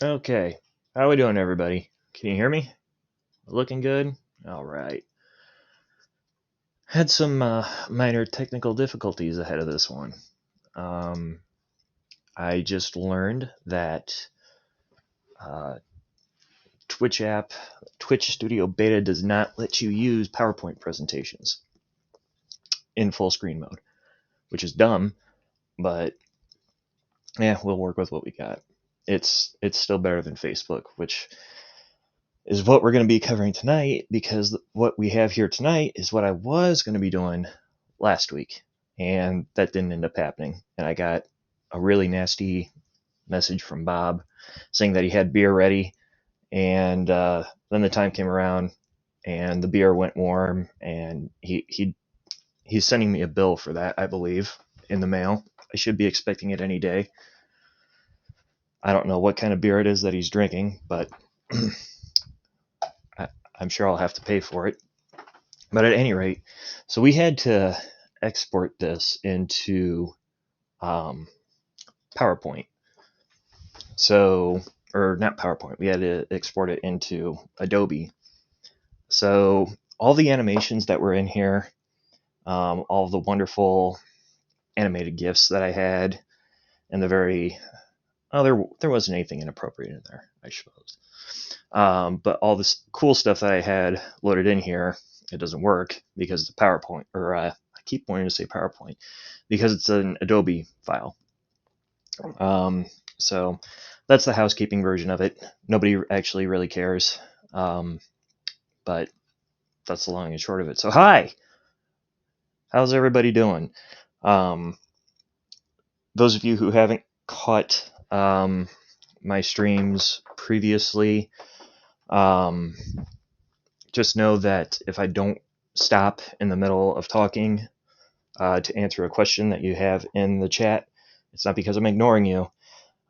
Okay, how we doing, everybody? Can you hear me? Looking good? All right. Had some minor technical difficulties ahead of this one. Um, I just learned that uh, Twitch app, Twitch Studio Beta does not let you use PowerPoint presentations in full screen mode, which is dumb, but yeah, we'll work with what we got. It's still better than Facebook, which is what we're going to be covering tonight, because what we have here tonight is what I was going to be doing last week, and that didn't end up happening. And I got a really nasty message from Bob saying that he had beer ready, and then the time came around, and the beer went warm, and he's sending me a bill for that, I believe, in the mail. I should be expecting it any day. I don't know what kind of beer it is that he's drinking, but I'm sure I'll have to pay for it. But at any rate, so we had to export this into um, PowerPoint. So, or not PowerPoint, we had to export it into Adobe. So all the animations that were in here, all the wonderful animated GIFs that I had, and the very, there wasn't anything inappropriate in there, I suppose. But all this cool stuff that I had loaded in here, it doesn't work because it's a PowerPoint, or I keep wanting to say PowerPoint, because it's an Adobe file. So that's the housekeeping version of it. Nobody actually really cares, but that's the long and short of it. So hi, how's everybody doing? Um, those of you who haven't caught my streams previously, um, just know that if I don't stop in the middle of talking to answer a question that you have in the chat, it's not because I'm ignoring you.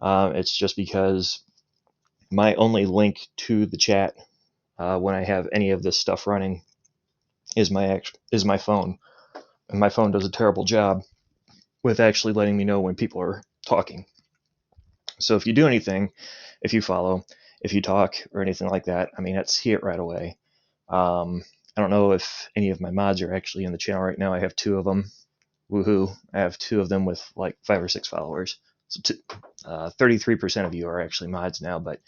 It's just because my only link to the chat when I have any of this stuff running is my phone, and my phone does a terrible job with actually letting me know when people are talking. So if you do anything, if you follow, if you talk or anything like that, I mean, I see it right away. I don't know if any of my mods are actually in the channel right now. I have two of them. Woohoo! I have two of them with like 5 or 6 followers. So 33% of you are actually mods now, but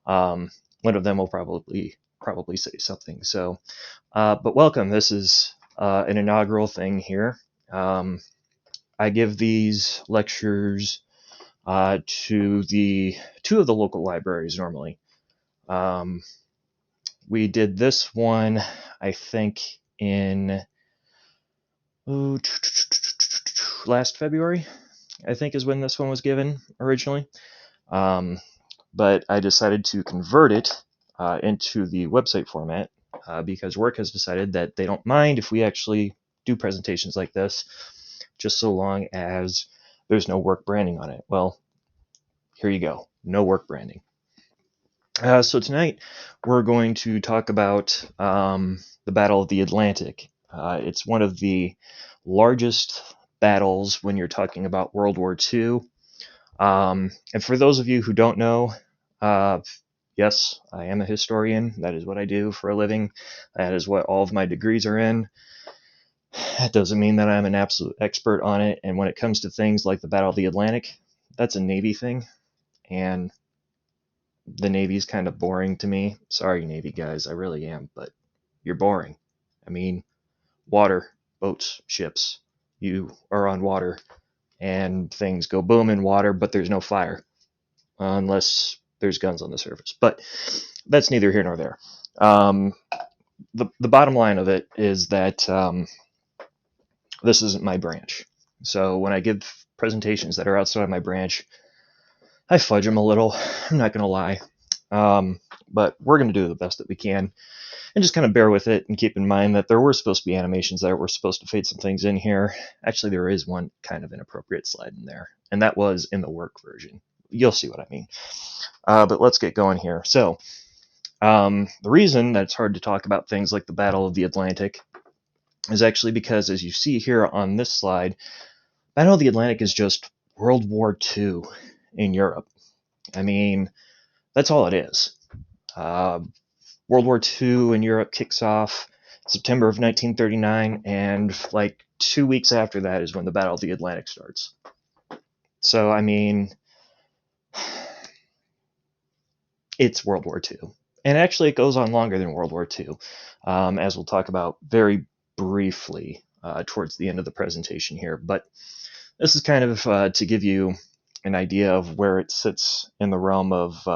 one of them will probably say something. So, but welcome. This is an inaugural thing here. I give these lectures to the two of the local libraries normally. We did this one, I think, in last February, I think, is when this one was given originally. But I decided to convert it into the website format because work has decided that they don't mind if we actually do presentations like this, just so long as there's no work branding on it. Well, here you go. No work branding. So tonight we're going to talk about the Battle of the Atlantic. It's one of the largest battles when you're talking about World War II. And for those of you who don't know, yes, I am a historian. That is what I do for a living. That is what all of my degrees are in. That doesn't mean that I'm an absolute expert on it. And when it comes to things like the Battle of the Atlantic, that's a Navy thing. And the Navy's kind of boring to me. Sorry, Navy guys, I really am, but you're boring. I mean, water, boats, ships. You are on water, and things go boom in water, but there's no fire. Unless there's guns on the surface. But that's neither here nor there. The bottom line of it is that this isn't my branch. So when I give presentations that are outside my branch, I fudge them a little. I'm not going to lie. But we're going to do the best that we can, and just kind of bear with it and keep in mind that there were supposed to be animations that were supposed to fade some things in here. Actually, there is one kind of inappropriate slide in there, and that was in the work version. You'll see what I mean. But let's get going here. So the reason that it's hard to talk about things like the Battle of the Atlantic is actually because, as you see here on this slide, Battle of the Atlantic is just World War II in Europe. I mean, That's all it is. World War II in Europe kicks off September of 1939, and like 2 weeks after that is when the Battle of the Atlantic starts. So, I mean, it's World War II. And actually, it goes on longer than World War II, as we'll talk about very briefly towards the end of the presentation here. But this is kind of to give you an idea of where it sits in the realm of,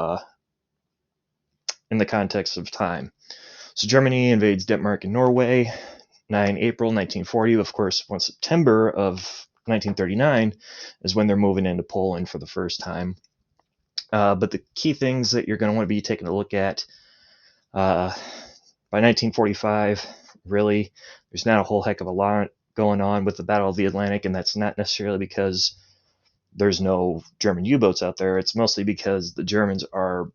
in the context of time. So Germany invades Denmark and Norway, 9 April 1940. Of course, 1 September of 1939 is when they're moving into Poland for the first time. But the key things that you're going to want to be taking a look at by 1945, really, there's not a whole heck of a lot going on with the Battle of the Atlantic, and that's not necessarily because there's no German U-boats out there. It's mostly because the Germans are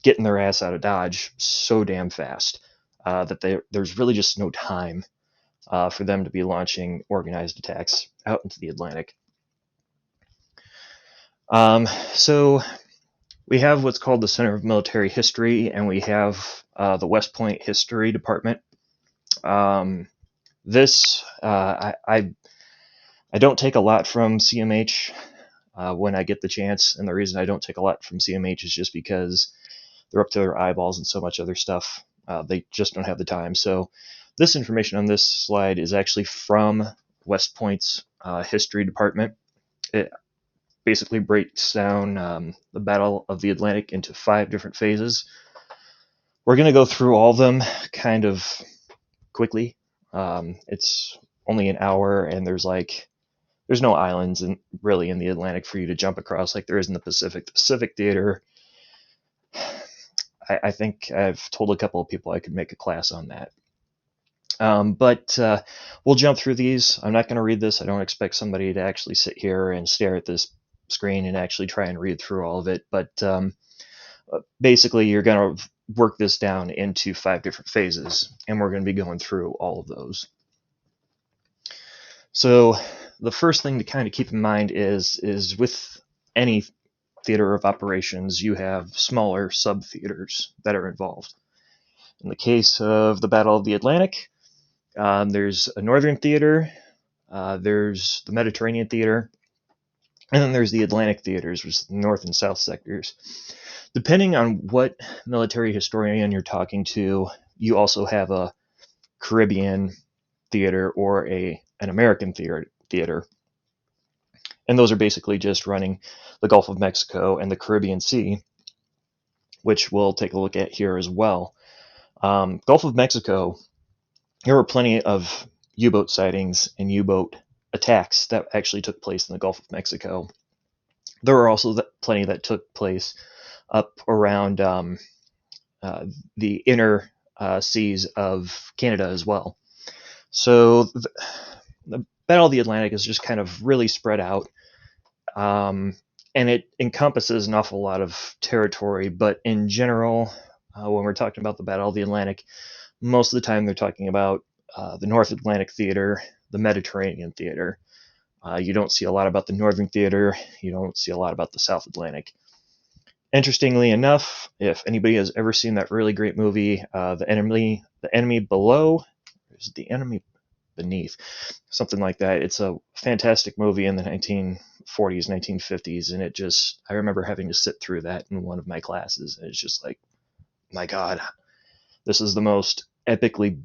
getting their ass out of Dodge so damn fast that there's really just no time for them to be launching organized attacks out into the Atlantic. So we have what's called the Center of Military History, and we have the West Point History Department. This I don't take a lot from CMH when I get the chance, and the reason I don't take a lot from CMH is just because they're up to their eyeballs in so much other stuff. They just don't have the time. So this information on this slide is actually from West Point's history department. It basically breaks down the Battle of the Atlantic into 5 different phases. We're going to go through all of them kind of quickly. It's only an hour, and there's no islands really in the Atlantic for you to jump across like there is in the Pacific. The Pacific theater, I think I've told a couple of people I could make a class on that. But we'll jump through these. I'm not going to read this. I don't expect somebody to actually sit here and stare at this screen and actually try and read through all of it. But basically, you're going to work this down into 5 different phases, and we're going to be going through all of those. So the first thing to kind of keep in mind is with any theater of operations, you have smaller sub-theaters that are involved. In the case of the Battle of the Atlantic, there's a northern theater, there's the Mediterranean theater, and then there's the Atlantic theaters, which is the north and south sectors. Depending on what military historian you're talking to, you also have a Caribbean theater or an American theater. And those are basically just running the Gulf of Mexico and the Caribbean Sea, which we'll take a look at here as well. Gulf of Mexico, there were plenty of U-boat sightings and U-boat attacks that actually took place in the Gulf of Mexico. There were also plenty that took place up around the inner seas of Canada as well. So the Battle of the Atlantic is just kind of really spread out, and it encompasses an awful lot of territory. But in general, when we're talking about the Battle of the Atlantic, most of the time they're talking about the North Atlantic Theater, the Mediterranean Theater. You don't see a lot about the Northern Theater. You don't see a lot about the South Atlantic. Interestingly enough, if anybody has ever seen that really great movie, The Enemy Below, is it The Enemy Beneath? Something like that. It's a fantastic movie in the 1940s, 1950s, and I remember having to sit through that in one of my classes. And it's just like, my God, this is the most epically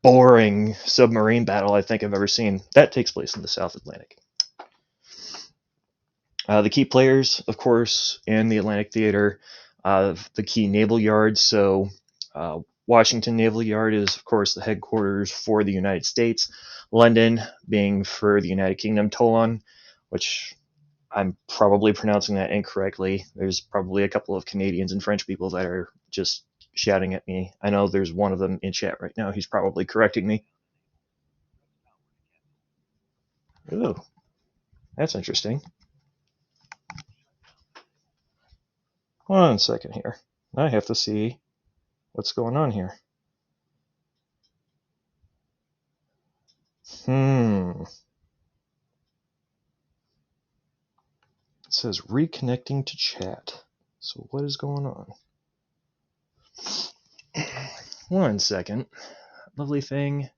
boring submarine battle I think I've ever seen. That takes place in the South Atlantic. The key players, of course, in the Atlantic Theater, the key naval yards. So Washington Naval Yard is, of course, the headquarters for the United States. London being for the United Kingdom. Toulon, which I'm probably pronouncing that incorrectly. There's probably a couple of Canadians and French people that are just shouting at me. I know there's one of them in chat right now. He's probably correcting me. Ooh, that's interesting. Hold on a second here. I have to see what's going on here. It says reconnecting to chat. So what is going on? One second. Lovely thing.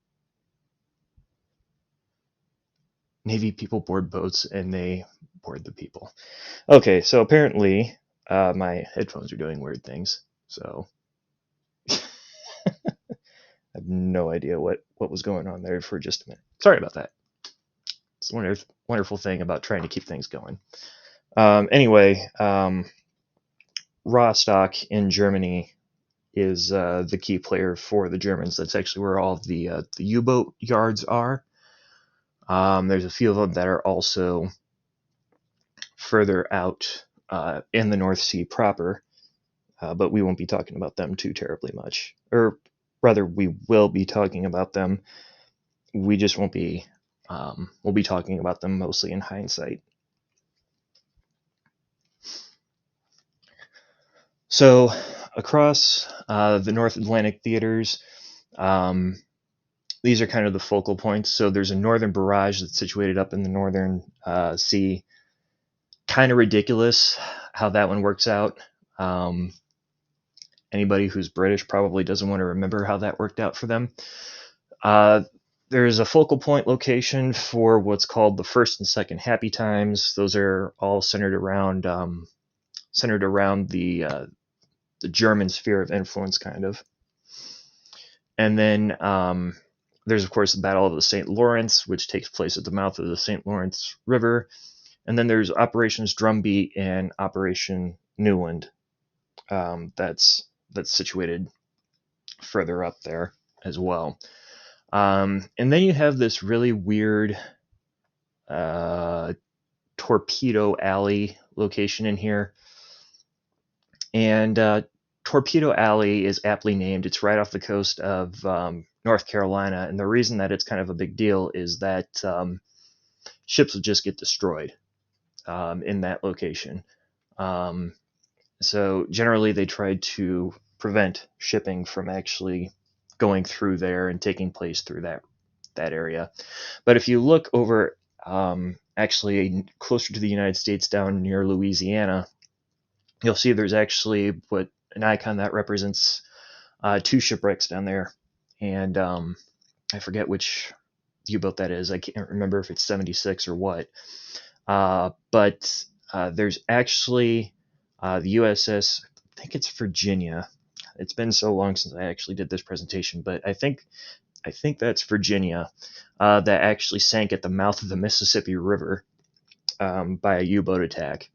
Navy people board boats and they board the people. Okay, so apparently my headphones are doing weird things. So I have no idea what was going on there for just a minute. Sorry about that. It's a wonderful thing about trying to keep things going. Anyway, Rostock in Germany is the key player for the Germans. That's actually where all of the U-boat yards are. There's a few of them that are also further out in the North Sea proper, but we won't be talking about them too terribly much. Or rather, we will be talking about them. We just won't be. We'll be talking about them mostly in hindsight. So, across the North Atlantic theaters, these are kind of the focal points. So, there's a northern barrage that's situated up in the northern sea. Kind of ridiculous how that one works out. Anybody who's British probably doesn't want to remember how that worked out for them. There's a focal point location for what's called the first and second happy times. Those are all centered around the German sphere of influence, kind of. And then there's of course the Battle of the St. Lawrence, which takes place at the mouth of the St. Lawrence River. And then there's Operations Drumbeat and Operation Newland. That's situated further up there as well. And then you have this really weird Torpedo Alley location in here. And Torpedo Alley is aptly named. It's right off the coast of North Carolina. And the reason that it's kind of a big deal is that ships would just get destroyed in that location. So generally they tried to prevent shipping from actually going through there and taking place through that area. But if you look over actually closer to the United States down near Louisiana, you'll see there's actually an icon that represents two shipwrecks down there. And I forget which U-boat that is. I can't remember if it's 76 or what. But there's actually the USS, I think it's Virginia. It's been so long since I actually did this presentation, but I think that's Virginia, that actually sank at the mouth of the Mississippi River by a U-boat attack.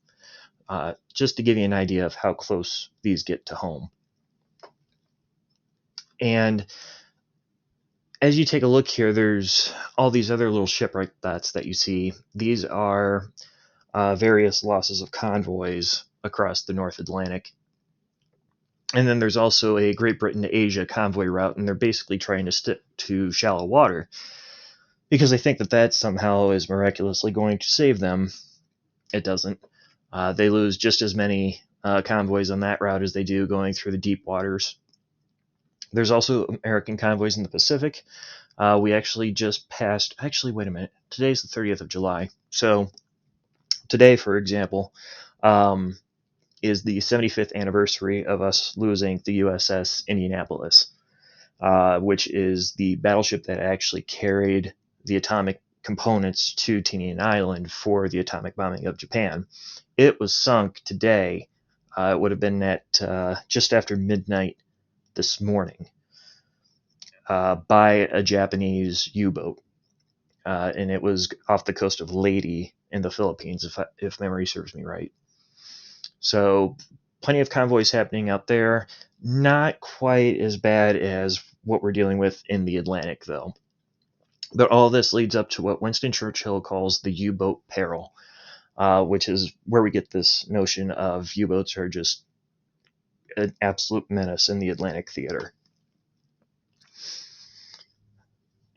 Just to give you an idea of how close these get to home. And as you take a look here, there's all these other little shipwreck dots that you see. These are various losses of convoys across the North Atlantic. And then there's also a Great Britain to Asia convoy route, and they're basically trying to stick to shallow water because they think that somehow is miraculously going to save them. It doesn't. They lose just as many convoys on that route as they do going through the deep waters. There's also American convoys in the Pacific. We actually just passed. Actually, wait a minute. Today's the 30th of July. So today, for example, is the 75th anniversary of us losing the USS Indianapolis, which is the battleship that actually carried the atomic components to Tinian Island for the atomic bombing of Japan. It was sunk today. It would have been at just after midnight this morning by a Japanese U-boat. And it was off the coast of Leyte in the Philippines, if memory serves me right. So plenty of convoys happening out there. Not quite as bad as what we're dealing with in the Atlantic, though. But all this leads up to what Winston Churchill calls the U-boat peril, which is where we get this notion of U-boats are just an absolute menace in the Atlantic theater.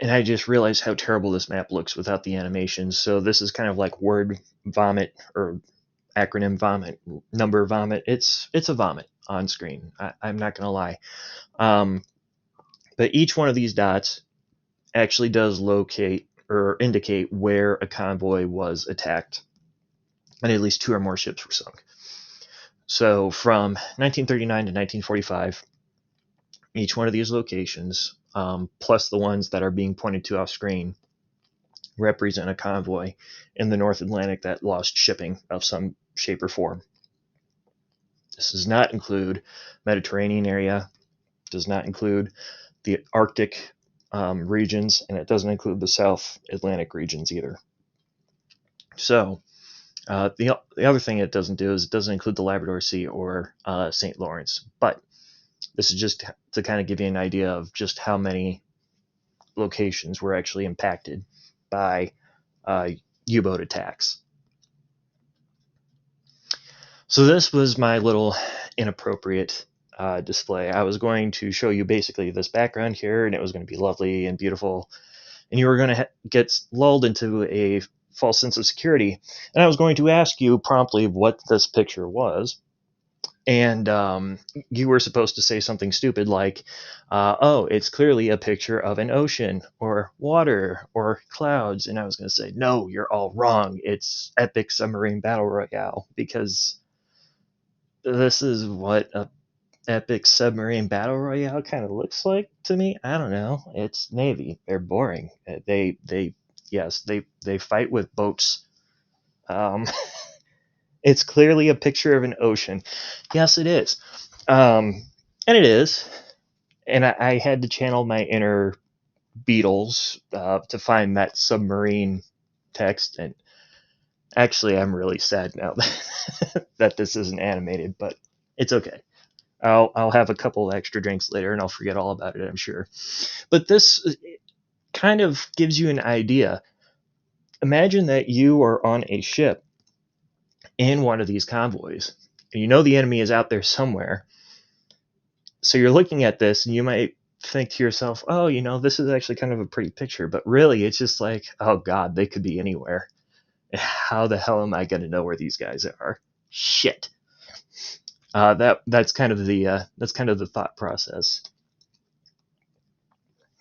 And I just realized how terrible this map looks without the animation. So this is kind of like word vomit, or acronym vomit, number vomit. It's a vomit on screen. I'm not going to lie. But each one of these dots actually does locate or indicate where a convoy was attacked, and at least two or more ships were sunk. So from 1939 to 1945, each one of these locations, plus the ones that are being pointed to off screen, represent a convoy in the North Atlantic that lost shipping of some shape or form. This does not include Mediterranean area, does not include the Arctic regions, and it doesn't include the South Atlantic regions either. So the other thing it doesn't do is it doesn't include the Labrador Sea or St. Lawrence. But this is just to kind of give you an idea of just how many locations were actually impacted by uh, U-boat attacks. So this was my little inappropriate display. I was going to show you basically this background here, and it was going to be lovely and beautiful, and you were going to get lulled into a false sense of security. And I was going to ask you promptly what this picture was, and you were supposed to say something stupid like, oh, it's clearly a picture of an ocean or water or clouds. And I was going to say, no, you're all wrong. It's epic submarine battle royale, because this is what a epic submarine battle royale kind of looks like to me. I don't know. It's Navy. They're boring. They yes, they fight with boats. Um, it's clearly a picture of an ocean. Yes, it is. And it is. And I had to channel my inner Beatles to find that submarine text. And actually, I'm really sad now that this isn't animated, but it's okay. I'll have a couple extra drinks later, and I'll forget all about it, I'm sure. But this kind of gives you an idea. Imagine that you are on a ship in one of these convoys, and you know the enemy is out there somewhere. So you're looking at this, and you might think to yourself, oh, this is actually kind of a pretty picture. But really, it's just like, oh, God, they could be anywhere. How the hell am I going to know where these guys are? Shit. That's kind of the thought process.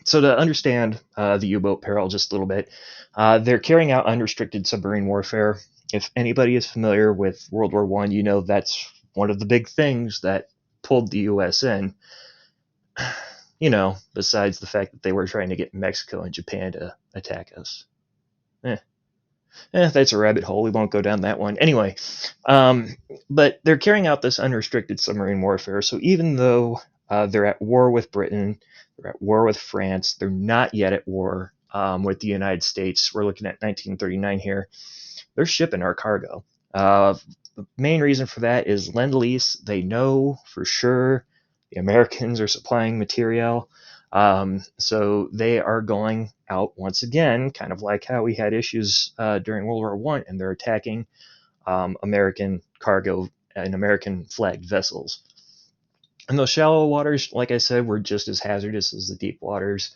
So to understand the U-boat peril just a little bit, they're carrying out unrestricted submarine warfare. If anybody is familiar with World War I, you know that's one of the big things that pulled the U.S. in. Besides the fact that they were trying to get Mexico and Japan to attack us. That's a rabbit hole. We won't go down that one. Anyway, but they're carrying out this unrestricted submarine warfare. So even though they're at war with Britain, they're at war with France, they're not yet at war with the United States. We're looking at 1939 here. They're shipping our cargo. The main reason for that is Lend-Lease. They know for sure the Americans are supplying material. So they are going out once again, kind of like how we had issues during World War I, and they're attacking American cargo and American flagged vessels. And those shallow waters, like I said, were just as hazardous as the deep waters.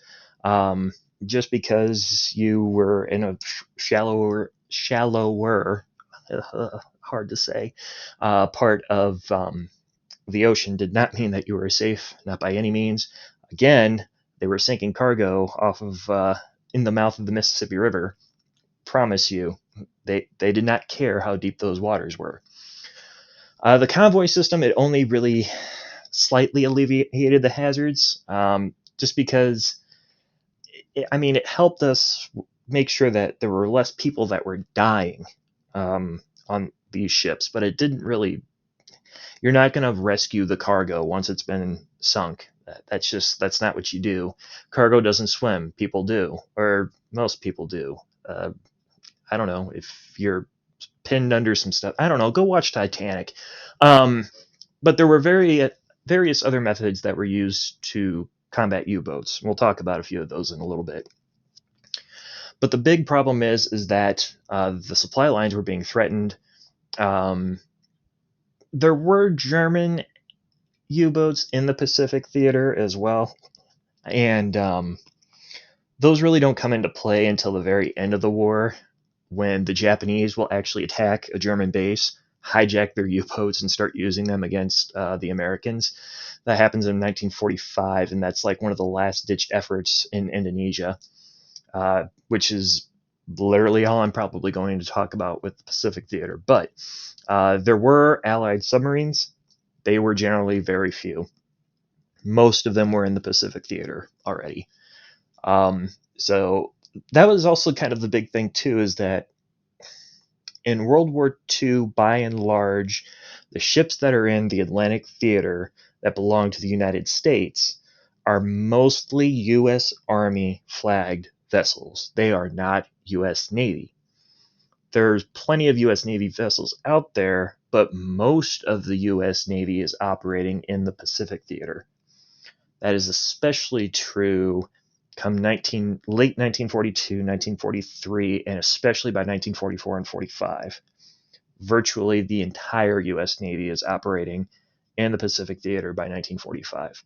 Just because you were in a shallower, hard to say, part of the ocean did not mean that you were safe, not by any means. Again, they were sinking cargo off of in the mouth of the Mississippi River. Promise you, they did not care how deep those waters were. The convoy system, it only really slightly alleviated the hazards, just because, it helped us make sure that there were less people that were dying on these ships, but it didn't really. You're not going to rescue the cargo once it's been sunk. That's not what you do. Cargo doesn't swim. People do, or most people do. I don't know if you're pinned under some stuff. I don't know. Go watch Titanic. But there were various other methods that were used to combat U-boats. We'll talk about a few of those in a little bit. But the big problem is that the supply lines were being threatened. There were German U-boats in the Pacific theater as well, and those really don't come into play until the very end of the war, when the Japanese will actually attack a German base, hijack their U-boats, and start using them against the Americans. That happens in 1945, and that's like one of the last-ditch efforts in Indonesia, which is literally all I'm probably going to talk about with the Pacific Theater. But there were Allied submarines. They were generally very few. Most of them were in the Pacific Theater already. So that was also kind of the big thing too, is that in World War II, by and large, the ships that are in the Atlantic Theater that belong to the United States are mostly U.S. Army flagged vessels. They are not U.S. Navy. There's plenty of U.S. Navy vessels out there, but most of the U.S. Navy is operating in the Pacific Theater. That is especially true come late 1942, 1943, and especially by 1944 and 45. Virtually the entire U.S. Navy is operating in the Pacific Theater by 1945.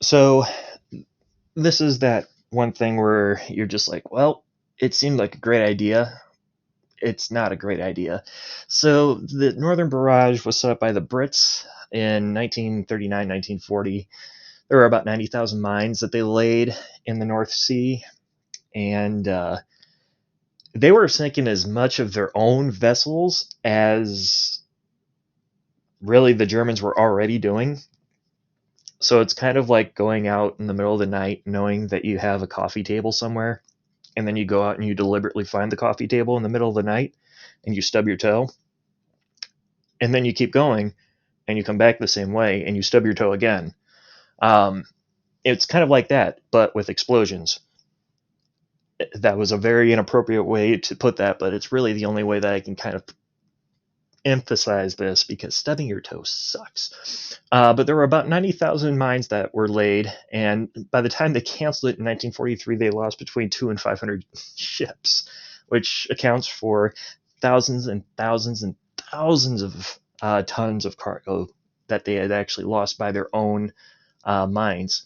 So this is that one thing where you're just like, well, it seemed like a great idea. It's not a great idea. So the Northern Barrage was set up by the Brits in 1939, 1940. There were about 90,000 mines that they laid in the North Sea, and they were sinking as much of their own vessels as really the Germans were already doing. So it's kind of like going out in the middle of the night knowing that you have a coffee table somewhere, and then you go out and you deliberately find the coffee table in the middle of the night and you stub your toe, and then you keep going and you come back the same way and you stub your toe again. Um, it's kind of like that, but with explosions. That was a very inappropriate way to put that, but it's really the only way that I can kind of emphasize this, because stubbing your toe sucks. But there were about 90,000 mines that were laid, and by the time they canceled it in 1943, they lost between 200 and 500 ships, which accounts for thousands and thousands and thousands of tons of cargo that they had actually lost by their own mines.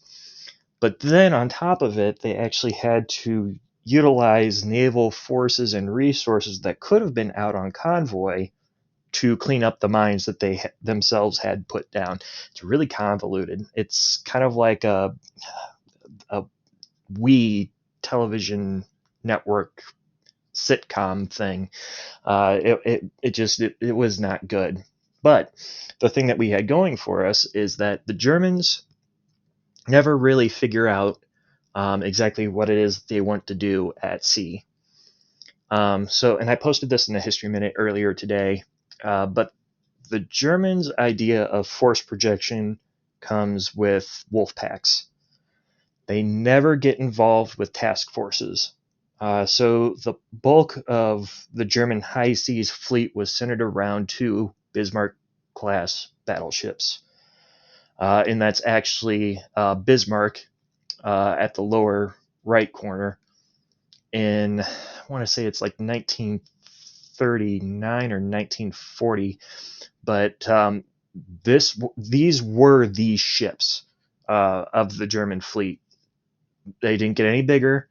But then on top of it, they actually had to utilize naval forces and resources that could have been out on convoy to clean up the mines that they themselves had put down. It's really convoluted. It's kind of like a television network sitcom thing. It was not good. But the thing that we had going for us is that the Germans never really figure out exactly what it is they want to do at sea. And I posted this in the History Minute earlier today, but the Germans' idea of force projection comes with wolf packs. They never get involved with task forces. So the bulk of the German high seas fleet was centered around 2 Bismarck-class battleships. And that's actually Bismarck at the lower right corner in, I want to say it's like 1939 or 1940. But these were the ships of the German fleet. They didn't get any bigger.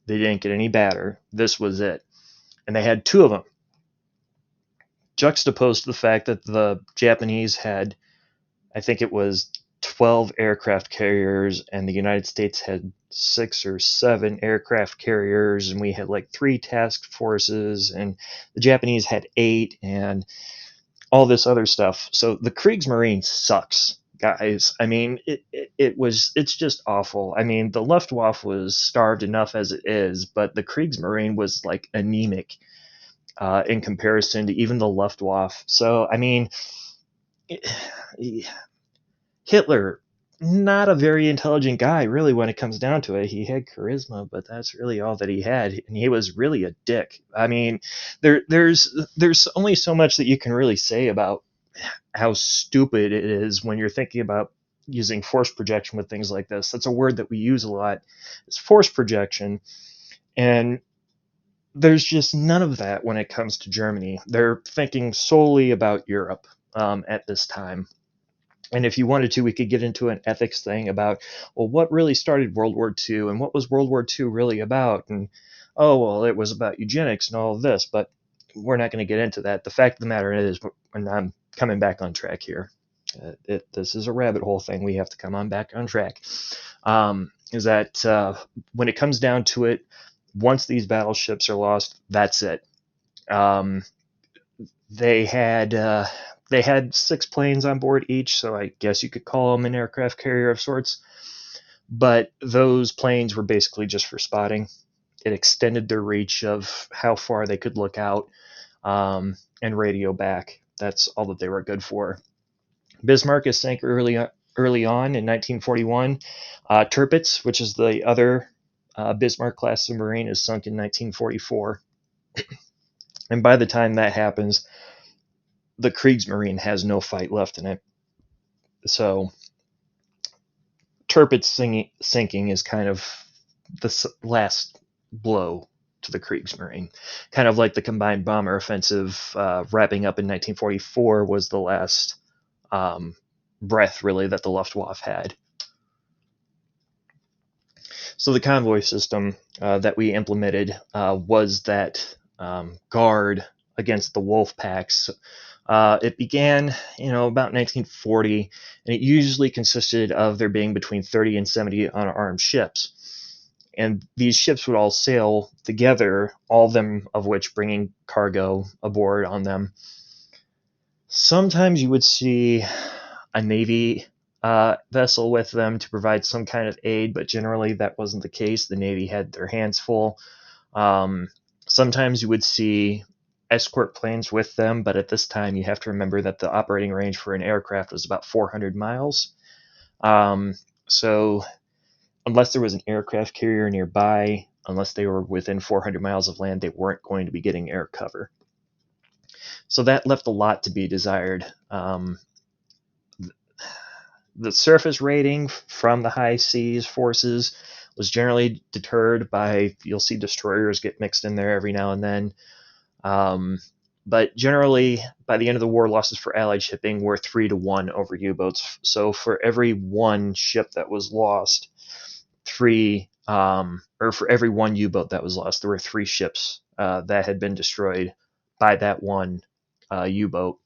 They didn't get any badder. This was it. And they had 2 of them, juxtaposed to the fact that the Japanese had, I think it was 12 aircraft carriers, and the United States had 6 or 7 aircraft carriers, and we had like 3 task forces, and the Japanese had 8, and all this other stuff. So the Kriegsmarine sucks, guys. I mean, it's just awful. I mean, the Luftwaffe was starved enough as it is, but the Kriegsmarine was like anemic in comparison to even the Luftwaffe. So, I mean, Hitler, not a very intelligent guy, really, when it comes down to it. He had charisma, but that's really all that he had, and he was really a dick. I mean, there's only so much that you can really say about how stupid it is when you're thinking about using force projection with things like this. That's a word that we use a lot. It's force projection, and there's just none of that when it comes to Germany. They're thinking solely about Europe at this time. And if you wanted to, we could get into an ethics thing about, well, what really started World War II and what was World War II really about? And, oh, well, it was about eugenics and all of this, but we're not going to get into that. The fact of the matter is, and I'm coming back on track here. This is a rabbit hole thing. We have to come on back on track. Is that when it comes down to it, once these battleships are lost, that's it. Um, they had they had 6 planes on board each, so I guess you could call them an aircraft carrier of sorts. But those planes were basically just for spotting. It extended their reach of how far they could look out and radio back. That's all that they were good for. Bismarck is sank early on in 1941. Tirpitz, which is the other Bismarck class submarine, is sunk in 1944. And by the time that happens, the Kriegsmarine has no fight left in it. So Tirpitz sinking is kind of the last blow to the Kriegsmarine. Kind of like the combined bomber offensive wrapping up in 1944 was the last breath, really, that the Luftwaffe had. So the convoy system that we implemented was that guard against the wolf packs. It began, about 1940, and it usually consisted of there being between 30 and 70 unarmed ships. And these ships would all sail together, all of them of which bringing cargo aboard on them. Sometimes you would see a Navy vessel with them to provide some kind of aid, but generally that wasn't the case. The Navy had their hands full. Sometimes you would see escort planes with them, but at this time you have to remember that the operating range for an aircraft was about 400 miles. So unless there was an aircraft carrier nearby, unless they were within 400 miles of land, they weren't going to be getting air cover. So that left a lot to be desired. The surface rating from the high seas forces was generally deterred by, you'll see destroyers get mixed in there every now and then. But generally, by the end of the war, losses for Allied shipping were 3-1 over U-boats. So for every one ship that was lost, or for every one U-boat that was lost, there were 3 ships that had been destroyed by that one U-boat.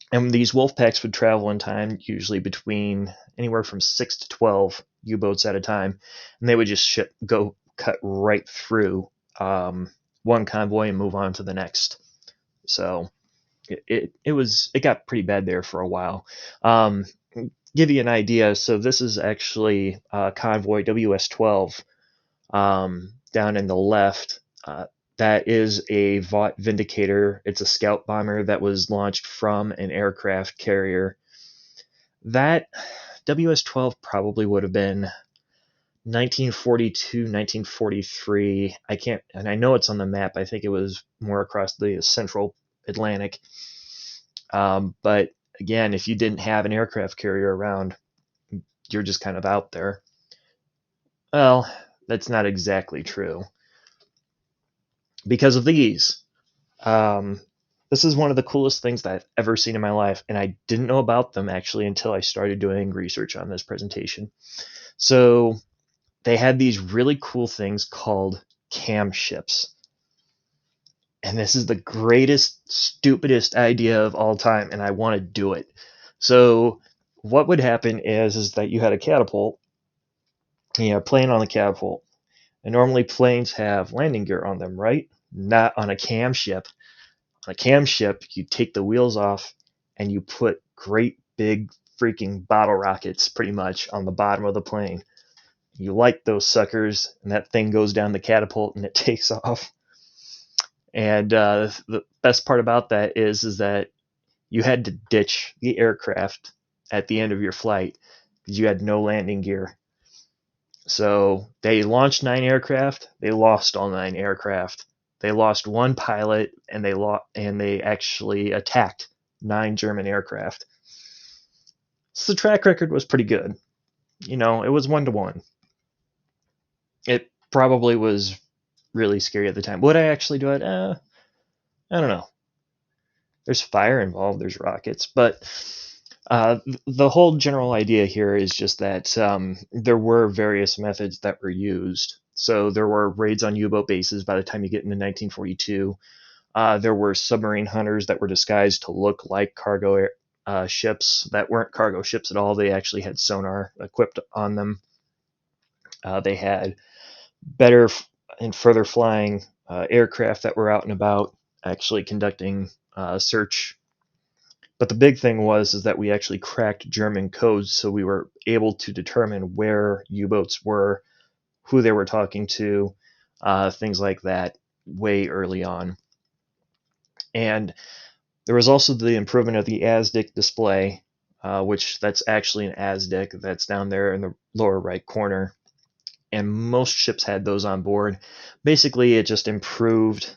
And these wolf packs would travel in time, usually between anywhere from 6 to 12 U-boats at a time, and they would just go cut right through one convoy and move on to the next. So it got pretty bad there for a while. Give you an idea, so this is actually convoy WS-12 down in the left. That is a Vought Vindicator. It's a scout bomber that was launched from an aircraft carrier. That WS-12 probably would have been 1942, 1943. And I know it's on the map. I think it was more across the central Atlantic. But again, if you didn't have an aircraft carrier around, you're just kind of out there. Well, that's not exactly true. Because of these. This is one of the coolest things that I've ever seen in my life, and I didn't know about them actually until I started doing research on this presentation. So they had these really cool things called cam ships. And this is the greatest, stupidest idea of all time, and I want to do it. So what would happen is that you had a catapult, a plane on the catapult, and normally planes have landing gear on them, right? Not on a cam ship. On a cam ship, you take the wheels off and you put great big freaking bottle rockets pretty much on the bottom of the plane. You light those suckers, and that thing goes down the catapult and it takes off. And the best part about that is that you had to ditch the aircraft at the end of your flight because you had no landing gear. So they launched 9 aircraft. They lost all 9 aircraft. They lost 1 pilot, and they actually attacked 9 German aircraft. So the track record was pretty good. It was 1-1. It probably was really scary at the time. Would I actually do it? I don't know. There's fire involved. There's rockets, but the whole general idea here is just that there were various methods that were used. So there were raids on U-boat bases by the time you get into 1942. There were submarine hunters that were disguised to look like cargo ships that weren't cargo ships at all. They actually had sonar equipped on them. They had better and further flying aircraft that were out and about, actually conducting search. But the big thing is that we actually cracked German codes, so we were able to determine where U-boats were, who they were talking to, things like that, way early on. And there was also the improvement of the ASDIC display, which that's actually an ASDIC that's down there in the lower right corner. And most ships had those on board. Basically, it just improved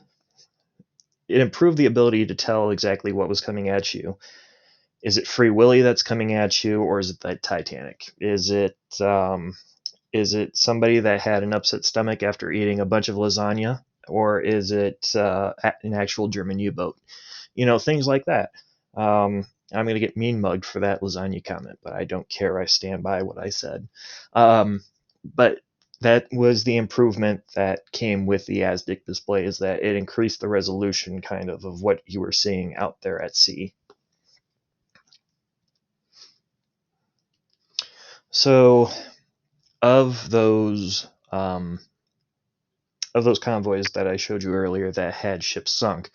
the ability to tell exactly what was coming at you. Is it Free Willy that's coming at you, or is it that Titanic? Is it somebody that had an upset stomach after eating a bunch of lasagna, or is it an actual German U-boat? Things like that. I'm going to get mean mugged for that lasagna comment, but I don't care. I stand by what I said. But that was the improvement that came with the ASDIC display, is that it increased the resolution kind of what you were seeing out there at sea. So of those convoys that I showed you earlier that had ships sunk,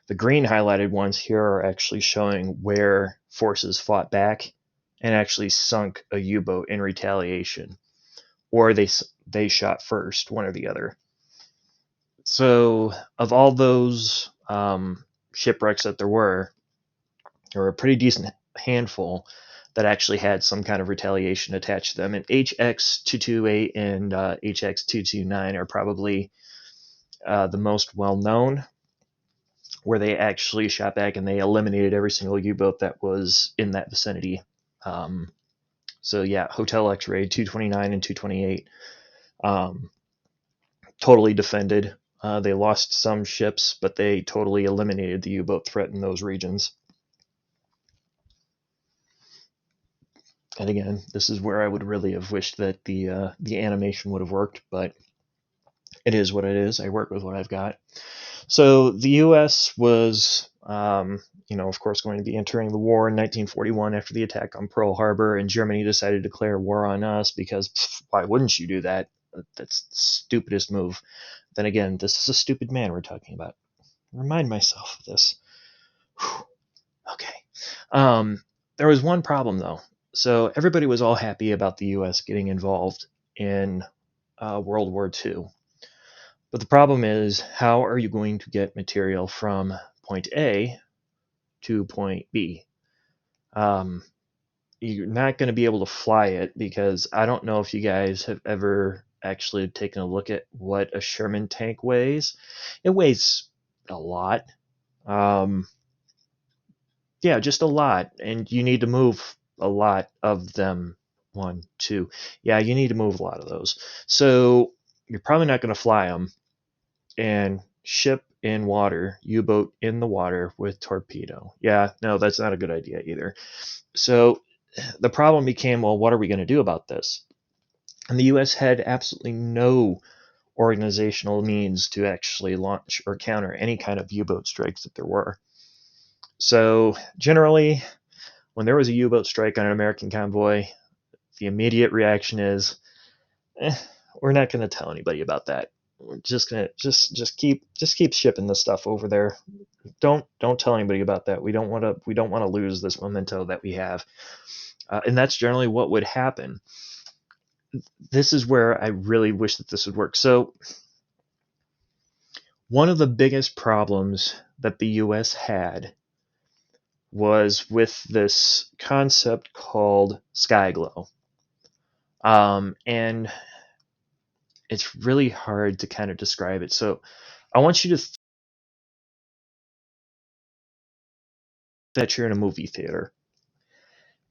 the green highlighted ones here are actually showing where forces fought back and actually sunk a U-boat in retaliation, or they shot first, one or the other. So of all those shipwrecks that there were a pretty decent handful that actually had some kind of retaliation attached to them. And HX228 and HX229 are probably the most well-known, where they actually shot back and they eliminated every single U-boat that was in that vicinity. So yeah, Hotel X-Ray 229 and 228 totally defended. They lost some ships, but they totally eliminated the U-boat threat in those regions. And again, this is where I would really have wished that the animation would have worked, but it is what it is. I work with what I've got. So the U.S. was, of course, going to be entering the war in 1941 after the attack on Pearl Harbor, and Germany decided to declare war on us because why wouldn't you do that? That's the stupidest move. Then again, this is a stupid man we're talking about. Remind myself of this. Whew. Okay. There was one problem, though. So everybody was all happy about the U.S. getting involved in World War II. But the problem is, how are you going to get material from point A to point B? You're not going to be able to fly it, because I don't know if you guys have ever actually taken a look at what a Sherman tank weighs. It weighs a lot. Yeah, just a lot, and you need to move a lot of them. 1, 2. Yeah, you need to move a lot of those. So you're probably not going to fly them. And ship in water, U-boat in the water with torpedo. Yeah, no, that's not a good idea either. So the problem became, well, what are we going to do about this? And the U.S. had absolutely no organizational means to actually launch or counter any kind of U-boat strikes that there were. So generally, when there was a U-boat strike on an American convoy, the immediate reaction is, we're not going to tell anybody about that. We're just gonna just keep shipping the stuff over there. Don't tell anybody about that. We don't want to lose this memento that we have. And that's generally what would happen. This is where I really wish that this would work. So one of the biggest problems that the U.S. had was with this concept called sky glow. And it's really hard to kind of describe it. So I want you to think that you're in a movie theater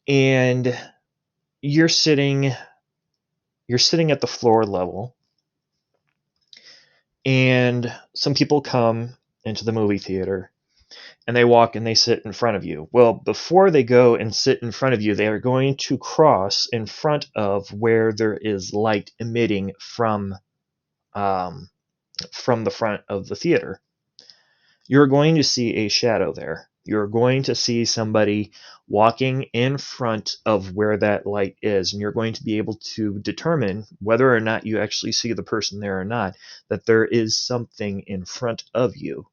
and you're sitting at the floor level, and some people come into the movie theater and they walk and they sit in front of you. Well, before they go and sit in front of you, they are going to cross in front of where there is light emitting from the front of the theater. You're going to see a shadow there. you're going to see somebody walking in front of where that light is, and you're going to be able to determine whether or not you actually see the person there or not, that there is something in front of you.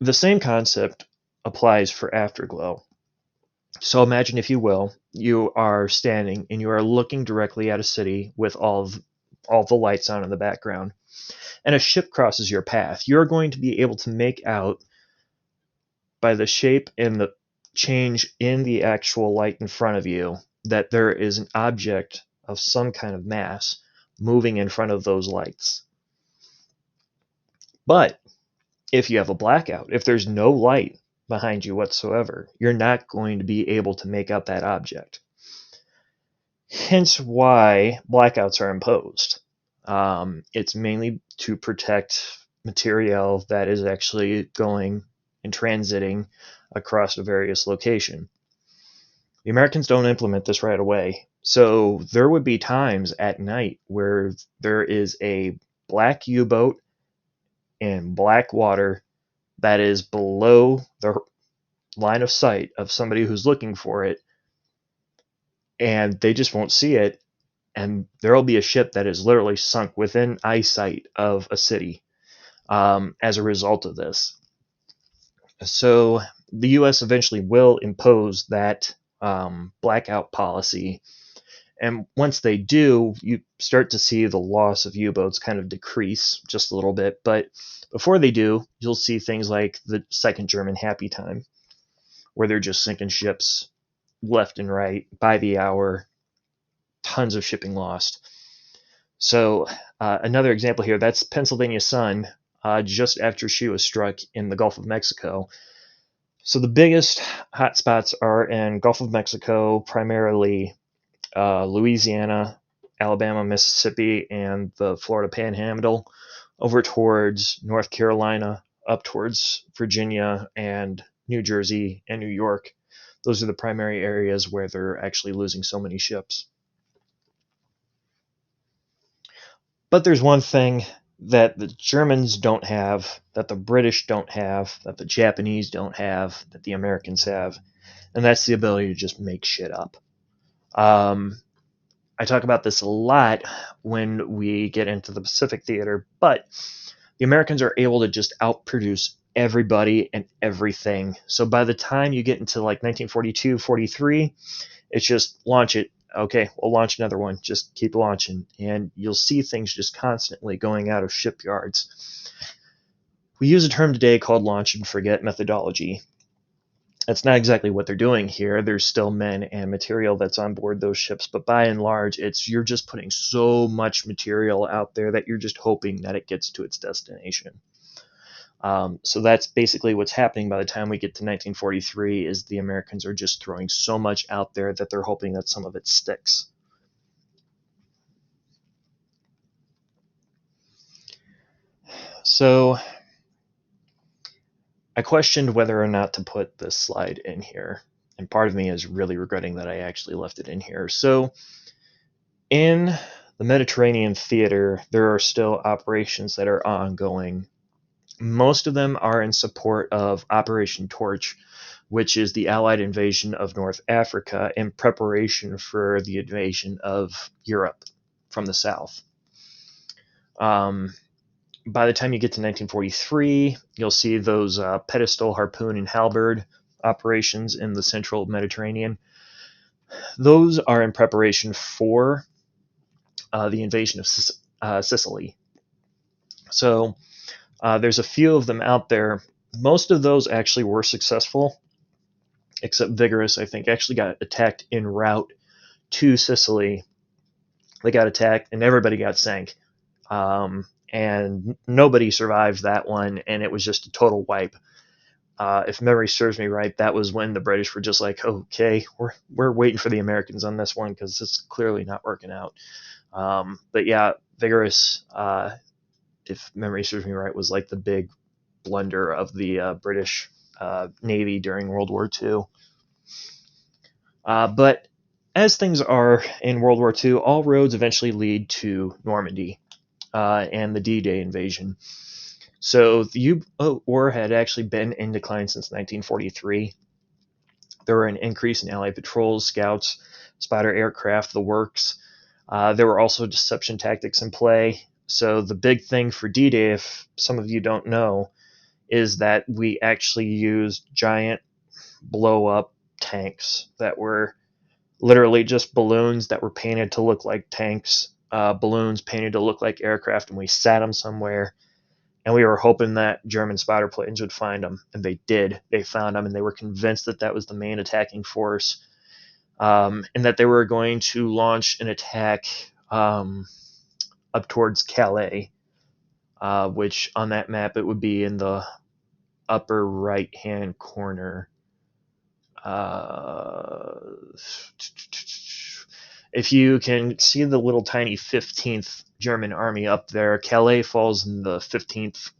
The same concept applies for afterglow. So imagine, if you will, you are standing and you are looking directly at a city with all the lights on in the background, and a ship crosses your path. You're going to be able to make out by the shape and the change in the actual light in front of you that there is an object of some kind of mass moving in front of those lights. But if you have a blackout, if there's no light behind you whatsoever, you're not going to be able to make out that object. Hence why blackouts are imposed. It's mainly to protect material that is actually going and transiting across a various location. The Americans don't implement this right away, so there would be times at night where there is a black U-boat in black water that is below the line of sight of somebody who's looking for it, and they just won't see it, and there will be a ship that is literally sunk within eyesight of a city as a result of this. So the U.S. eventually will impose that blackout policy, and once they do, you start to see the loss of U-boats kind of decrease just a little bit. But before they do, you'll see things like the Second German Happy Time, where they're just sinking ships left and right by the hour, tons of shipping lost. So another example here, that's Pennsylvania Sun, just after she was struck in the Gulf of Mexico. So the biggest hotspots are in Gulf of Mexico, primarily Louisiana, Alabama, Mississippi, and the Florida Panhandle, over towards North Carolina, up towards Virginia and New Jersey and New York. Those are the primary areas where they're actually losing so many ships. But there's one thing that the Germans don't have, that the British don't have, that the Japanese don't have, that the Americans have, and that's the ability to just make shit up. I talk about this a lot when we get into the Pacific theater, but the Americans are able to just outproduce everybody and everything. So by the time you get into like 1942, 43, it's just launch it. Okay, we'll launch another one. Just keep launching. And you'll see things just constantly going out of shipyards. We use a term today called launch and forget methodology. That's not exactly what they're doing here. There's still men and material that's on board those ships, but by and large, you're just putting so much material out there that you're just hoping that it gets to its destination. So that's basically what's happening by the time we get to 1943, is the Americans are just throwing so much out there that they're hoping that some of it sticks. So I questioned whether or not to put this slide in here, and part of me is really regretting that I actually left it in here. So in the Mediterranean theater, there are still operations that are ongoing. Most of them are in support of Operation Torch, which is the Allied invasion of North Africa in preparation for the invasion of Europe from the south. By the time you get to 1943, you'll see those pedestal, harpoon, and halberd operations in the central Mediterranean. Those are in preparation for the invasion of Sicily. So there's a few of them out there. Most of those actually were successful, except Vigorous, I think, actually got attacked en route to Sicily. They got attacked, and everybody got sank. And nobody survived that one, and it was just a total wipe. If memory serves me right, that was when the British were just like, okay, we're waiting for the Americans on this one because it's clearly not working out. But yeah, Vigorous, if memory serves me right, was like the big blunder of the British Navy during World War II. But as things are in World War II, all roads eventually lead to Normandy and the D-Day invasion. So the U-boat war had actually been in decline since 1943. There were an increase in Allied patrols, scouts, spotter aircraft, the works. There were also deception tactics in play. So the big thing for D-Day, if some of you don't know, is that we actually used giant blow-up tanks that were literally just balloons that were painted to look like tanks, balloons painted to look like aircraft, and we sat them somewhere. And we were hoping that German spotter planes would find them, and they did. They found them, and they were convinced that that was the main attacking force, and that they were going to launch an attack up towards Calais, which on that map it would be in the upper right-hand corner. If you can see the little tiny 15th German army up there, Calais falls in the 15th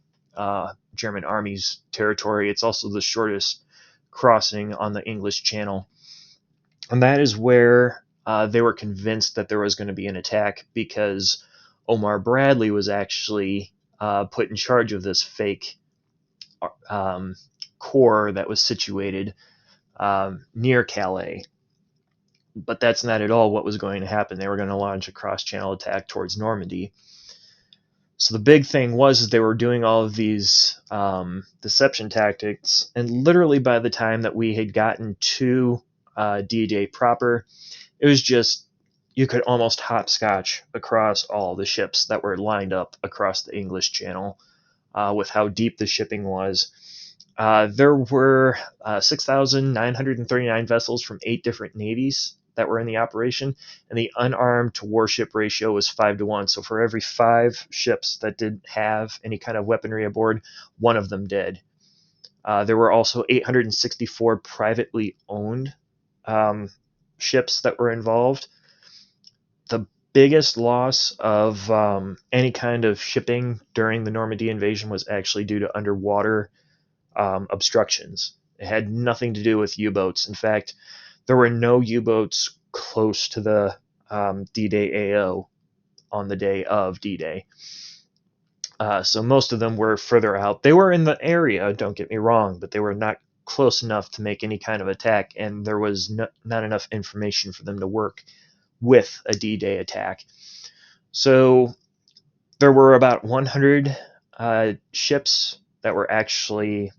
German army's territory. It's also the shortest crossing on the English Channel. And that is where they were convinced that there was going to be an attack, because Omar Bradley was actually put in charge of this fake corps that was situated near Calais. But that's not at all what was going to happen. They were going to launch a cross-channel attack towards Normandy. So the big thing was is they were doing all of these deception tactics, and literally by the time that we had gotten to D-Day proper, it was just, you could almost hopscotch across all the ships that were lined up across the English Channel with how deep the shipping was. There were 6,939 vessels from 8 different navies that were in the operation, and the unarmed to warship ratio was 5-1. So for every 5 ships that did have any kind of weaponry aboard, one of them did. There were also 864 privately owned ships that were involved. The biggest loss of any kind of shipping during the Normandy invasion was actually due to underwater obstructions. It had nothing to do with U-boats. In fact, there were no U-boats close to the D-Day AO on the day of D-Day. So most of them were further out. They were in the area, don't get me wrong, but they were not close enough to make any kind of attack, and there was not enough information for them to work with a D-Day attack. So there were about 100 ships that were actually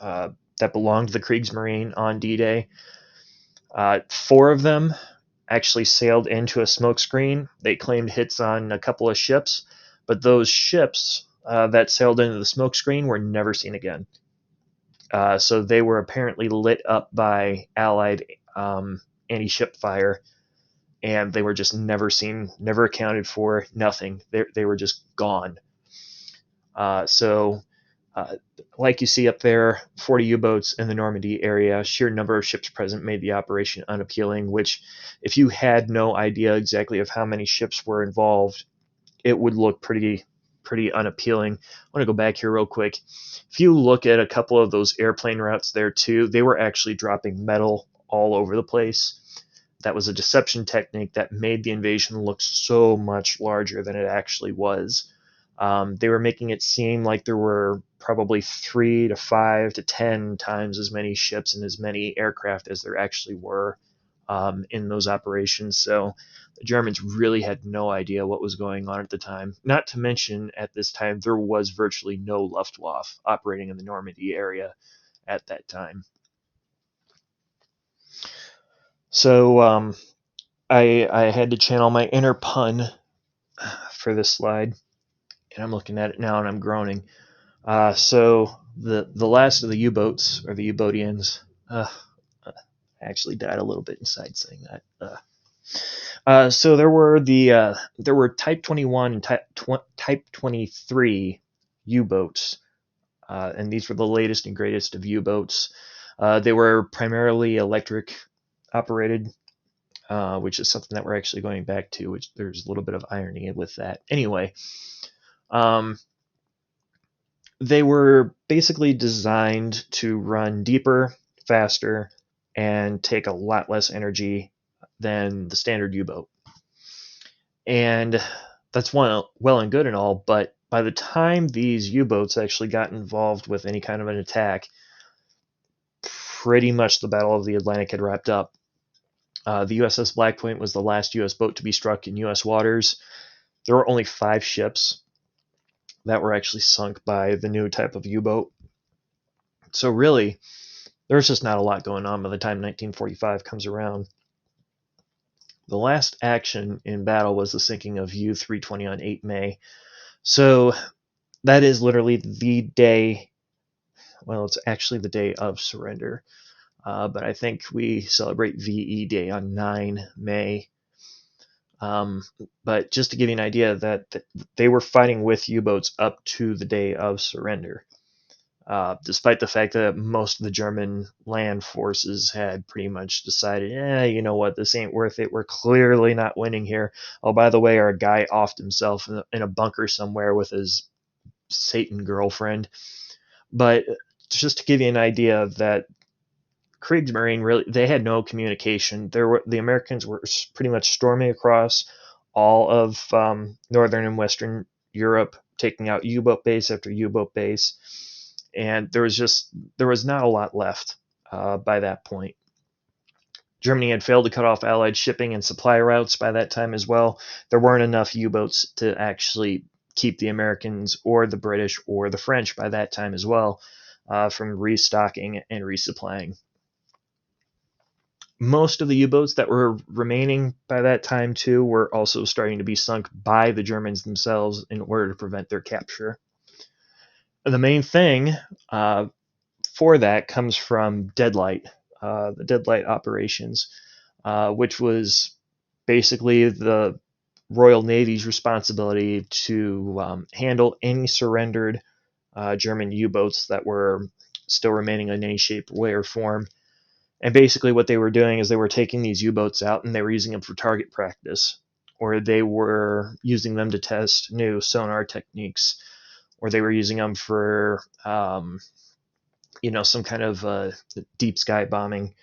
that belonged to the Kriegsmarine on D-Day. 4 of them actually sailed into a smokescreen. They claimed hits on a couple of ships, but those ships that sailed into the smokescreen were never seen again. So they were apparently lit up by Allied anti-ship fire, and they were just never seen, never accounted for, nothing. They were just gone. Like you see up there, 40 U-boats in the Normandy area, sheer number of ships present made the operation unappealing, which, if you had no idea exactly of how many ships were involved, it would look pretty unappealing. I want to go back here real quick. If you look at a couple of those airplane routes there too, they were actually dropping metal all over the place. That was a deception technique that made the invasion look so much larger than it actually was. They were making it seem like there were probably 3 to 5 to 10 times as many ships and as many aircraft as there actually were in those operations. So the Germans really had no idea what was going on at the time. Not to mention, at this time, there was virtually no Luftwaffe operating in the Normandy area at that time. So I had to channel my inner pun for this slide, and I'm looking at it now and I'm groaning. So the last of the U-boats, or the U-boatians, I actually died a little bit inside saying that. So there were Type 21 and Type 23 U-boats, and these were the latest and greatest of U-boats. They were primarily electric operated, which is something that we're actually going back to, which there's a little bit of irony with that. Anyway, they were basically designed to run deeper, faster, and take a lot less energy than the standard U-boat. And that's well and good and all, but by the time these U-boats actually got involved with any kind of an attack, pretty much the Battle of the Atlantic had wrapped up. The USS Black Point was the last U.S. boat to be struck in U.S. waters. There were only 5 ships that were actually sunk by the new type of U-boat. So really, there's just not a lot going on by the time 1945 comes around. The last action in battle was the sinking of U-320 on 8 May. So that is literally the day, well, it's actually the day of surrender. But I think we celebrate VE Day on 9 May. But just to give you an idea that they were fighting with U-boats up to the day of surrender. Despite the fact that most of the German land forces had pretty much decided, you know what, this ain't worth it. We're clearly not winning here. Oh, by the way, our guy offed himself in a bunker somewhere with his Satan girlfriend. But just to give you an idea that Kriegsmarine really, they had no communication. The Americans were pretty much storming across all of northern and western Europe, taking out U-boat base after U-boat base, and there was not a lot left by that point. Germany had failed to cut off Allied shipping and supply routes by that time as well. There weren't enough U-boats to actually keep the Americans or the British or the French by that time as well from restocking and resupplying. Most of the U-boats that were remaining by that time too were also starting to be sunk by the Germans themselves in order to prevent their capture. The main thing for that comes from Deadlight, the Deadlight operations, which was basically the Royal Navy's responsibility to handle any surrendered German U-boats that were still remaining in any shape, way, or form. And basically what they were doing is they were taking these U-boats out and they were using them for target practice, or they were using them to test new sonar techniques, or they were using them for some kind of deep sky bombing.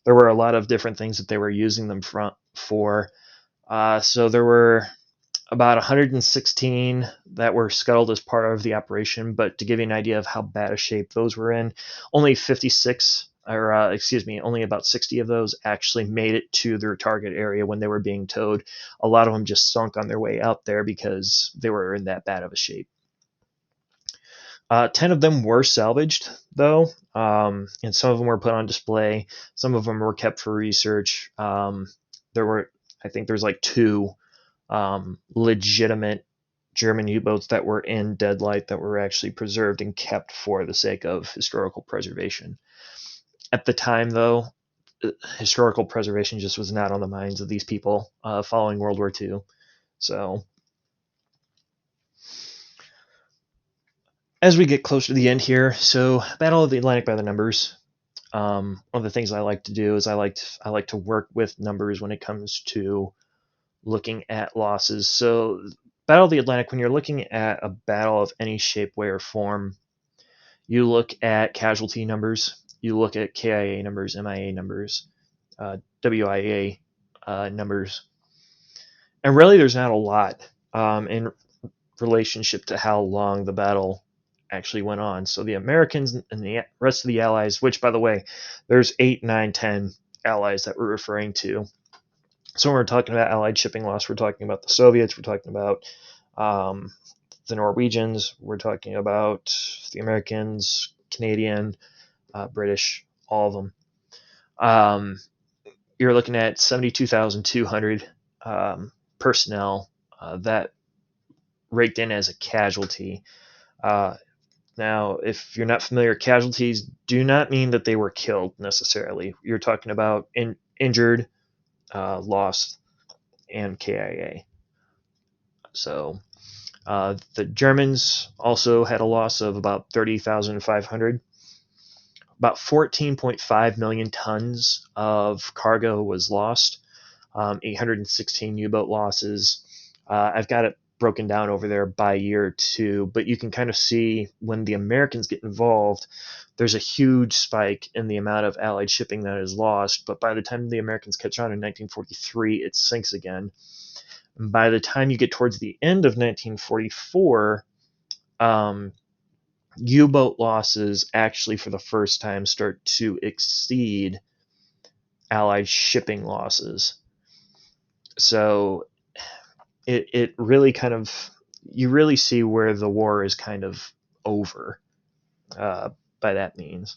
There were a lot of different things that they were using them for. So there were about 116 that were scuttled as part of the operation, but to give you an idea of how bad a shape those were in, only 56, only about 60 of those actually made it to their target area when they were being towed. A lot of them just sunk on their way out there because they were in that bad of a shape. 10 of them were salvaged, though, and some of them were put on display. Some of them were kept for research. I think there's like 2 legitimate German U-boats that were in Deadlight that were actually preserved and kept for the sake of historical preservation. At the time, though, historical preservation just was not on the minds of these people following World War II. So, as we get closer to the end here, so Battle of the Atlantic by the numbers. One of the things I like to do is I like to work with numbers when it comes to looking at losses. So, Battle of the Atlantic, when you're looking at a battle of any shape, way, or form, you look at casualty numbers, you look at KIA numbers, MIA numbers, WIA numbers, and really there's not a lot in relationship to how long the battle actually went on. So the Americans and the rest of the Allies, which by the way, there's 8, 9, 10 allies that we're referring to. So when we're talking about Allied shipping loss, we're talking about the Soviets, we're talking about the Norwegians, we're talking about the Americans, Canadian, British, all of them. You're looking at 72,200 personnel that raked in as a casualty. Now, if you're not familiar, casualties do not mean that they were killed necessarily. You're talking about injured, lost, and KIA. So the Germans also had a loss of about 30,500. About 14.5 million tons of cargo was lost. 816 U-boat losses. I've got it broken down over there by year too, but you can kind of see when the Americans get involved, there's a huge spike in the amount of Allied shipping that is lost, but by the time the Americans catch on in 1943, it sinks again. And by the time you get towards the end of 1944, um, U-boat losses actually for the first time start to exceed Allied shipping losses. So it really kind of, you really see where the war is kind of over by that means.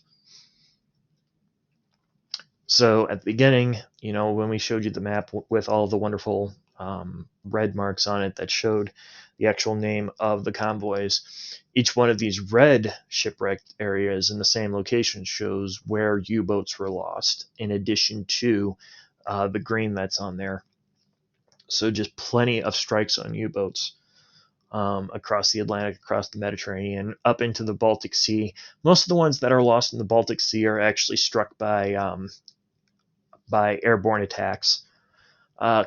So at the beginning, when we showed you the map with all the wonderful red marks on it that showed the actual name of the convoys, each one of these red shipwrecked areas in the same location shows where U-boats were lost, in addition to the green that's on there. So just plenty of strikes on U-boats across the Atlantic, across the Mediterranean, up into the Baltic Sea. Most of the ones that are lost in the Baltic Sea are actually struck by airborne attacks,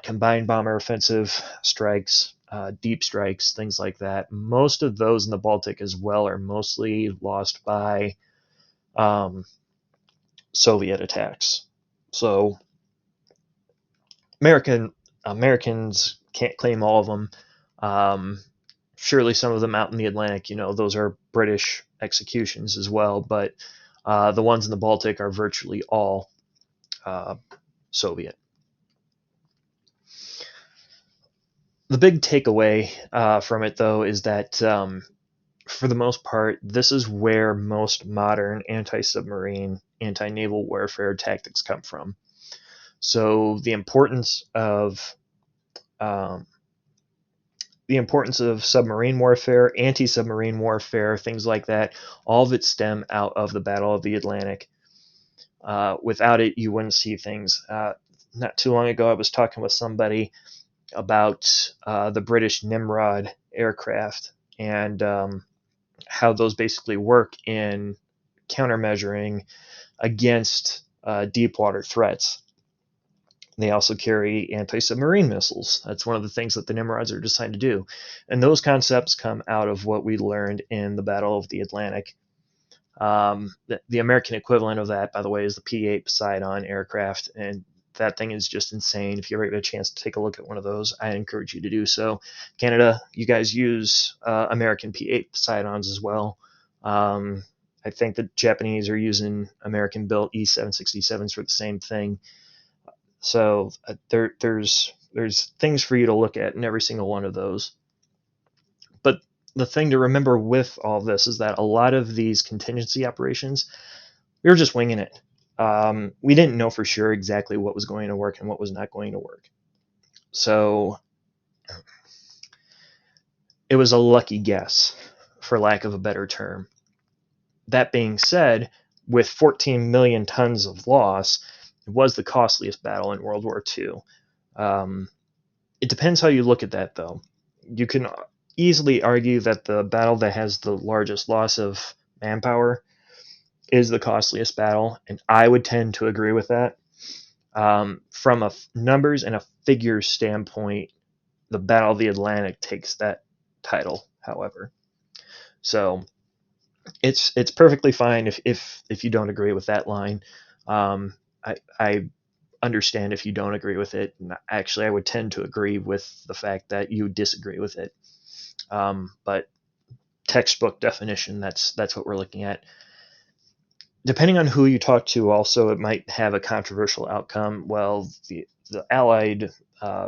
combined bomber offensive strikes, deep strikes, things like that. Most of those in the Baltic as well are mostly lost by um, Soviet attacks. So Americans can't claim all of them. Surely some of them out in the Atlantic, those are British executions as well, but the ones in the Baltic are virtually all Soviet. The big takeaway from it, though, is that for the most part, this is where most modern anti-submarine, anti-naval warfare tactics come from. So um, the importance of submarine warfare, anti-submarine warfare, things like that, all of it stem out of the Battle of the Atlantic. Without it, you wouldn't see things. Not too long ago, I was talking with somebody about the British Nimrod aircraft and how those basically work in countermeasuring against deep water threats. They also carry anti-submarine missiles. That's one of the things that the Nimrods are designed to do. And those concepts come out of what we learned in the Battle of the Atlantic. The American equivalent of that, by the way, is the P-8 Poseidon aircraft, and that thing is just insane. If you ever get a chance to take a look at one of those, I encourage you to do so. Canada, you guys use American P-8 Poseidons as well. I think the Japanese are using American-built E-767s for the same thing. So there's things for you to look at in every single one of those. But the thing to remember with all this is that a lot of these contingency operations, we were just winging it. We didn't know for sure exactly what was going to work and what was not going to work. So it was a lucky guess, for lack of a better term. That being said, with 14 million tons of loss, it was the costliest battle in World War II. It depends how you look at that, though. You can easily argue that the battle that has the largest loss of manpower is the costliest battle, and I would tend to agree with that. From a numbers and a figures standpoint, the Battle of the Atlantic takes that title, however. So it's perfectly fine if you don't agree with that line. I understand if you don't agree with it. And actually, I would tend to agree with the fact that you disagree with it. But textbook definition, that's what we're looking at. Depending on who you talk to, also, it might have a controversial outcome. Well, the Allied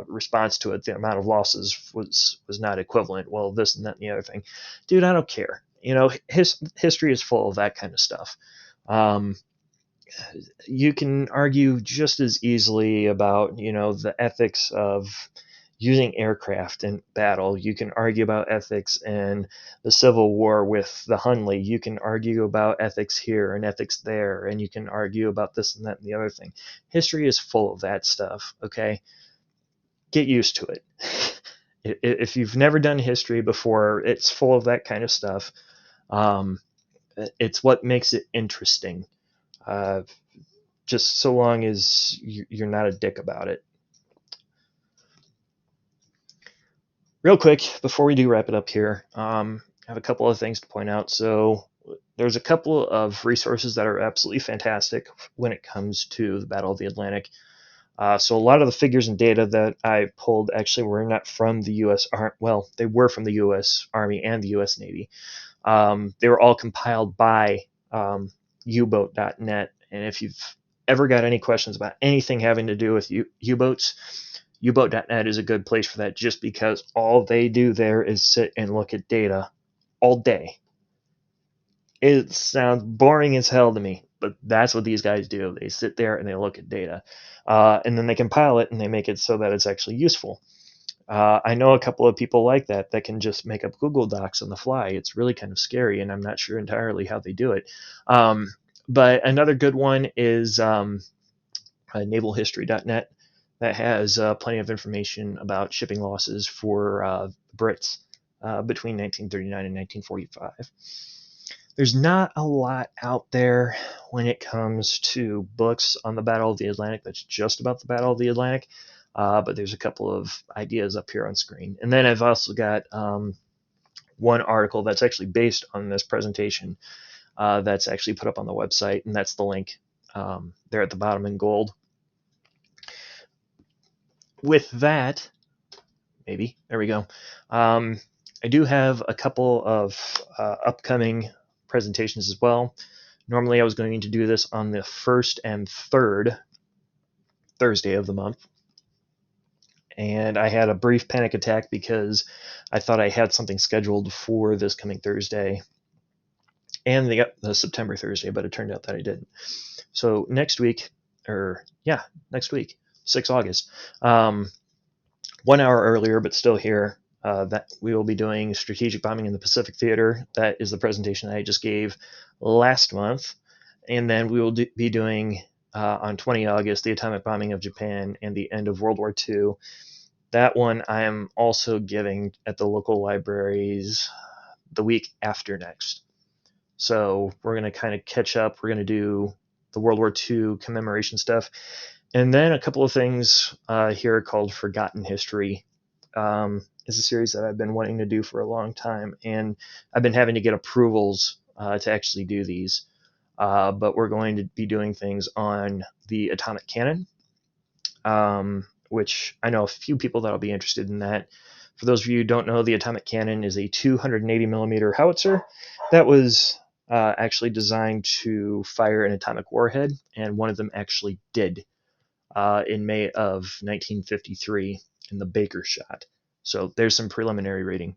response to it, the amount of losses was not equivalent. Well, this and that and the other thing. Dude, I don't care. History is full of that kind of stuff. You can argue just as easily about the ethics of using aircraft in battle. You can argue about ethics in the Civil War with the Hunley. You can argue about ethics here and ethics there, and you can argue about this and that and the other thing. History is full of that stuff. Okay, get used to it. If you've never done history before, it's full of that kind of stuff. It's what makes it interesting. Just so long as you're not a dick about it. Real quick, before we do wrap it up here, I have a couple of things to point out. So there's a couple of resources that are absolutely fantastic when it comes to the Battle of the Atlantic. So a lot of the figures and data that I pulled actually were not from the U.S. Well, they were from the U.S. Army and the U.S. Navy. They were all compiled by uboat.net. And if you've ever got any questions about anything having to do with U-boats, uboat.net is a good place for that, just because all they do there is sit and look at data all day. It sounds boring as hell to me, but that's what these guys do. They sit there and they look at data, and then they compile it and they make it so that it's actually useful. I know a couple of people like that can just make up Google Docs on the fly. It's really kind of scary, and I'm not sure entirely how they do it. But another good one is navalhistory.net, that has plenty of information about shipping losses for Brits between 1939 and 1945. There's not a lot out there when it comes to books on the Battle of the Atlantic that's just about the Battle of the Atlantic, but there's a couple of ideas up here on screen. And then I've also got one article that's actually based on this presentation that's actually put up on the website, and that's the link there at the bottom in gold. With that, maybe, there we go. I do have a couple of upcoming presentations as well. Normally I was going to do this on the first and third Thursday of the month, and I had a brief panic attack because I thought I had something scheduled for this coming Thursday and the September Thursday, but it turned out that I didn't. So next week, 6 August, 1 hour earlier, but still here, that we will be doing Strategic Bombing in the Pacific Theater. That is the presentation I just gave last month. And then we will be doing, on 20 August, the atomic bombing of Japan and the end of World War II. That one I am also giving at the local libraries the week after next. So we're going to kind of catch up. We're going to do the World War II commemoration stuff. And then a couple of things here called Forgotten History. It's a series that I've been wanting to do for a long time, and I've been having to get approvals to actually do these. But we're going to be doing things on the atomic cannon, which I know a few people that'll be interested in that. For those of you who don't know, the atomic cannon is a 280 millimeter howitzer that was actually designed to fire an atomic warhead, and one of them actually did in May of 1953 in the Baker shot. So there's some preliminary rating.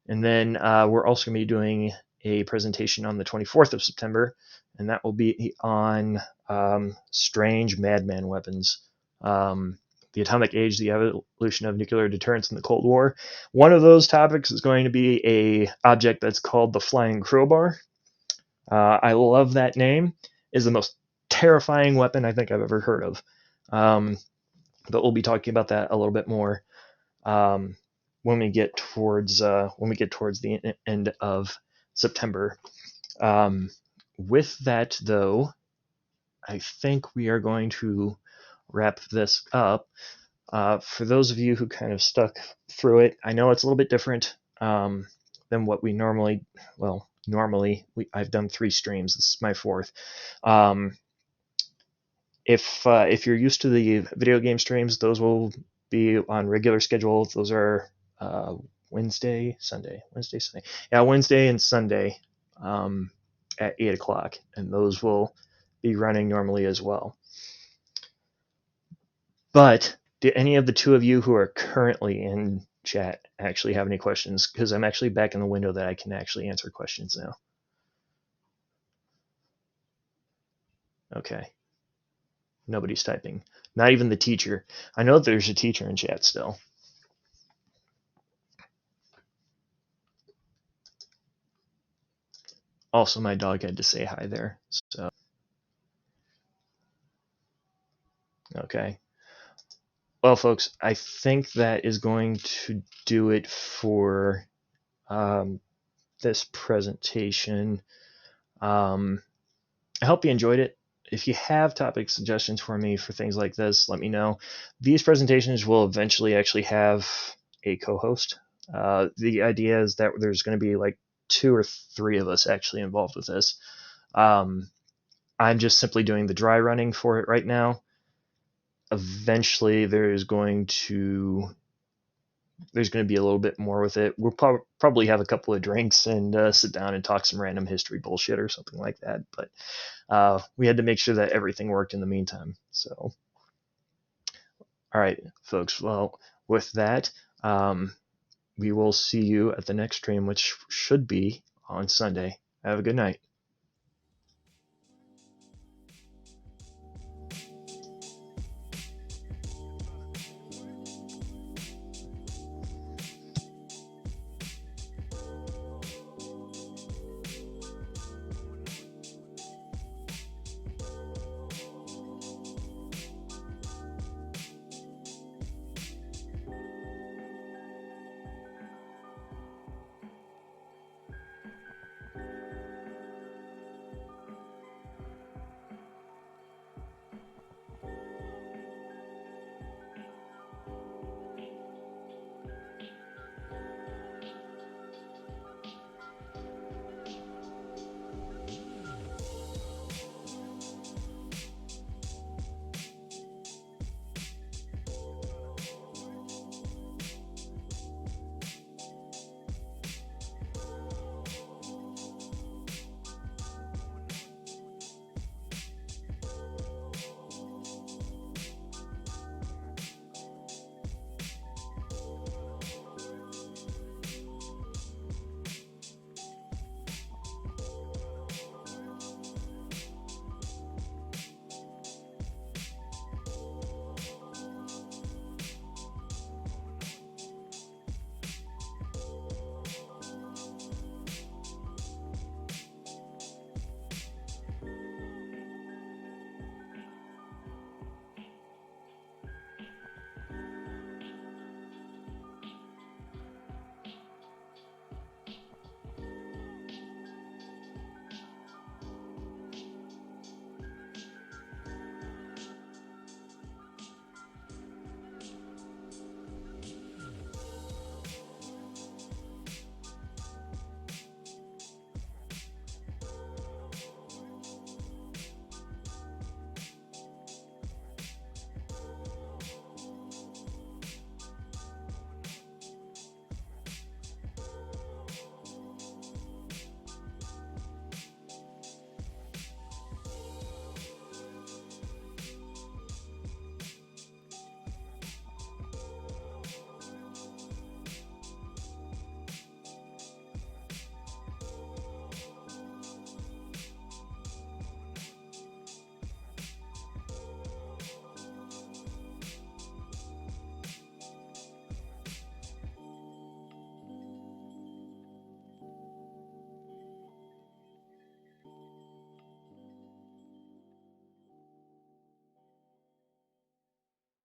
And then we're also going to be doing a presentation on the 24th of September, and that will be on strange madman weapons. The atomic age, the evolution of nuclear deterrence in the Cold War. One of those topics is going to be a object that's called the flying crowbar. I love that name. It's the most terrifying weapon I think I've ever heard of. But we'll be talking about that a little bit more when we get towards the end of September. With that, though, I think we are going to wrap this up. For those of you who kind of stuck through it, I know it's a little bit different than what we normally. Well, I've done 3 streams. This is my 4th. If you're used to the video game streams, those will be on regular schedule. Those are Wednesday, Sunday. Yeah, Wednesday and Sunday at 8 o'clock, and those will be running normally as well. But do any of the 2 of you who are currently in chat actually have any questions? Because I'm actually back in the window that I can actually answer questions now. Okay. Nobody's typing. Not even the teacher. I know there's a teacher in chat still. Also, my dog had to say hi there. So, okay. Well, folks, I think that is going to do it for this presentation. I hope you enjoyed it. If you have topic suggestions for me for things like this, let me know. These presentations will eventually actually have a co-host. The idea is that there's going to be like 2 or 3 of us actually involved with this. I'm just simply doing the dry running for it right now. eventually there's going to be a little bit more with it. We'll probably have a couple of drinks and sit down and talk some random history bullshit or something like that. But we had to make sure that everything worked in the meantime. So, all right, folks. Well, with that, we will see you at the next stream, which should be on Sunday. Have a good night.